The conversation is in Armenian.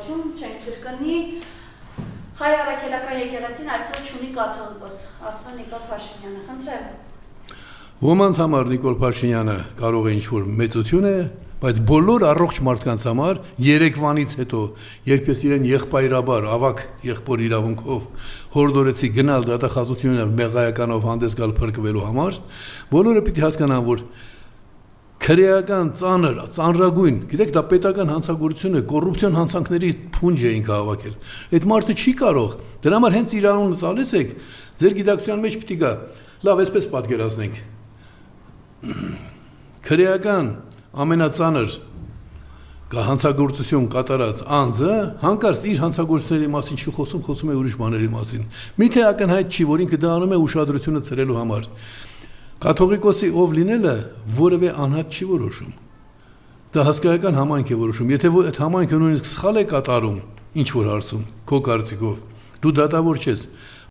կոչում, չենք կրկնի, հայ առաքելական եկեղեցին այսօր չունի կաթողիկոս, ասում է Նիկոլ Փաշինյանը, խնդրեմ։ Ոմանց համար Նիկոլ Փաշինյանը կարող է ինչ-որ մեծություն է, բայց բոլոր առողջ մարդկանց համար երեկվանից հետո, երբ ես իրեն եղբայրաբար, ավակ եղբոր իրավունքով հորդորեցի գնալ դատախազություններ մեղայականով հանդես գալ փրկվելու համար, բոլորը պիտի հասկանան, որ քրեական ծանրագույն, գիտեք, դա պետական հանցագործություն է, կոռուպցիոն հանցանքների փունջ էինք հավաքել։ Այդ մարդը չի կարող, դրա համար հենց իր անունը տալիս եք, ձեր գիտակցության մեջ պիտի գա։ Լավ, այսպես պատկերացնենք։ Քրեական ամենածանր հանցագործություն կատարած անձը հանկարծ իր հանցագործությունների մասին չի խոսում, խոսում է ուրիշ բաների մասին։ Միթե ակնհայտ չի, որ ինքը դա անում է ուշադրությունը ցրելու համար։ Կաթողիկոսի ով լինելը որևէ անհատ չի որոշում։ Դա հսկայական համայնք է որոշում։ Եթե այդ համայնքը նույնիսկ սխալ է կատարում ինչ որ հարցում, քո կարծիքով, դու դատավոր չես։